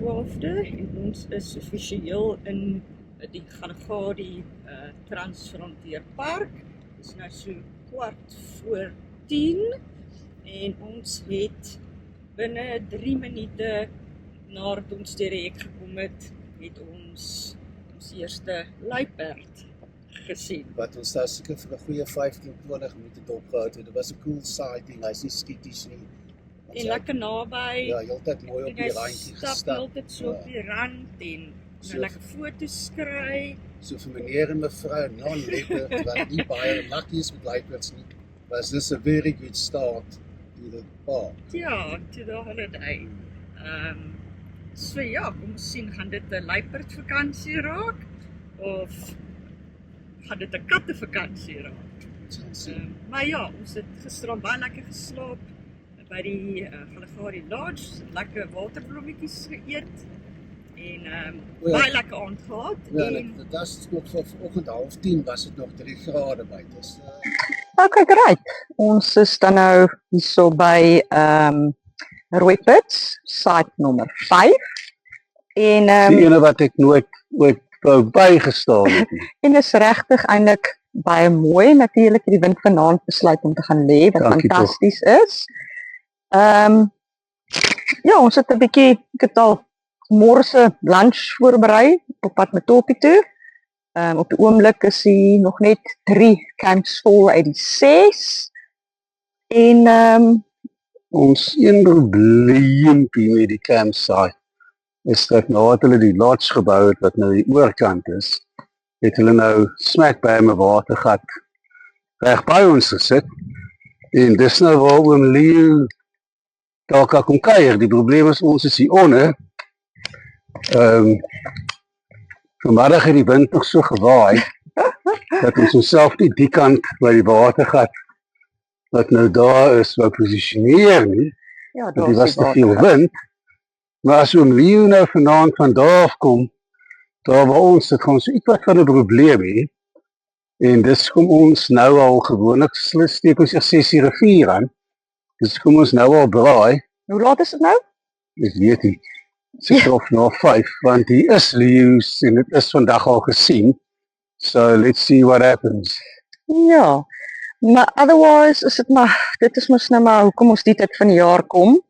12de en ons is offisieel in die Galagadi Transfrontier Park. Dit is nou so 10:15 en ons het binne 3 minute nadat ons deur die hek gekom het ons eerste luiperd gesien. Wat ons daar seker vir 'n goeie 15-20 minute opgehou het. Dit was 'n cool sighting, hy's nie skieties nie. En lekker naby. Ja, heeltyd mooi op die randjie gestap. gestap. Heeltyd so op die rand en So- lekker foto's skry. So vir meneer en mevrou non-leopard wat nie baie lucky is met leopards nie, was this a very good start to the park. Ja, to the holiday. So ja, kom ons sien, gaan dit 'n luiperd vakansie raak of gaan dit 'n katte vakansie raak? Ons gaan sien. Maar ja, ons het gisterand baie lekker geslaap by die Galagadi Lodge, lekker waterblommetjies geëet en O ja. baie lekker aand gehad. Ja, En dit was ook vir vanoggend 9:30 was dit nog 3 grade buite. So Okay, great. Ons is dan nou hierso by Rooipits, site nommer 5. En Die ene wat ek nooit wou bygestaan het nie. en is regtig eintlik baie mooi. Natuurlik het die wind vanaand besluit om te gaan lê, wat Dankie fantasties is. Ja, ons het 'n bietjie, ek het al môre se lunch voorberei op pad met Toppie toe. Op die oomblik is hier nog net 3 camps vol uit die 6. En Ons een probleempie met die campsite is dat nadat hulle die lodge gebou het wat nou die oorkant is, het hulle nou smaak by 'n watergat reg by ons gesit. En dis nou waar oom Leo daar kan kom kuier. Die probleem is ons is hier onder. Vanmiddag het die wind nog so gewaai dat ons onsself nie die kant by die watergat wat nou daar is wou posisioneer nie, ja, want daar die is was die te veel water. wind. Maar as oom Leo nou vanaand van daar af kom, daar waar ons, dit gaan so ietwat van 'n probleem hê. En dis kom ons nou al gewoonlik steek ons 6 uur 4 aan. Dis kom ons nou al braai. Hoe laat is dit nou? Ek weet nie. Seker of na 5, want hier is leeu's en dit is vandag al gesien. So let's see what happens. Ja, maar otherwise is dit is mos nou maar hoekom ons die tyd van die jaar kom,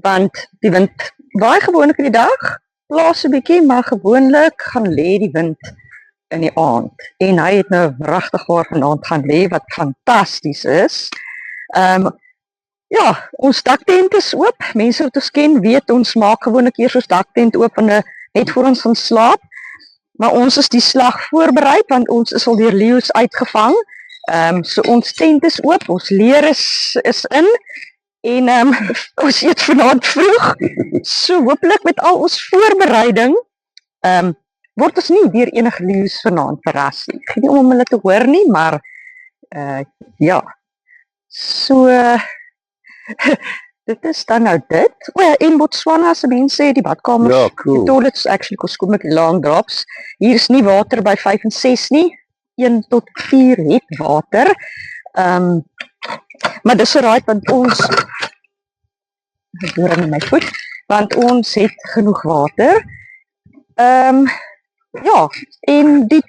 want die wind waai gewoonlik in die dag, blaas 'n bietjie, maar gewoonlik gaan lê die wind in die aand. En hy het nou regtig waar vanaand gaan lê wat fantasties is. Ja, ons daktent is oop. Mense wat ons ken weet ons maak gewoonlik eers ons daktent oop net voor ons gaan slaap. Maar ons is die slag voorberei want ons is al deur leeu's uitgevang. So ons tent is oop, ons leer is in en ons eet vanaand vroeg. So hopelik met al ons voorbereiding word ons nie deur enige leeu's vanaand verras nie. Ek weet nie om hulle te hoor nie, maar ja. So dit is dan nou dit. O ja, in Botswana se mense het die badkamers. Ja, cool. Die toilets actually kos kom met die long drops. Hier is nie water by 5 en 6 nie. 1 tot 4 het water. Maar dis alright want ons ek hoor in my voet, want ons het genoeg water. Ja, en die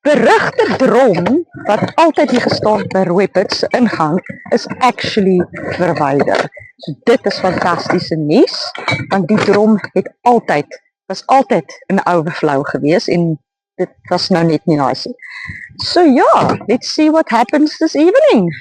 berugte drom wat altyd hier gestaan by Rooipits se ingang is actually verwyder. So dit is fantastiese nuus, want die drom was altyd in overflow gewees en dit was nou net nie nice nie. So ja, let's see what happens this evening.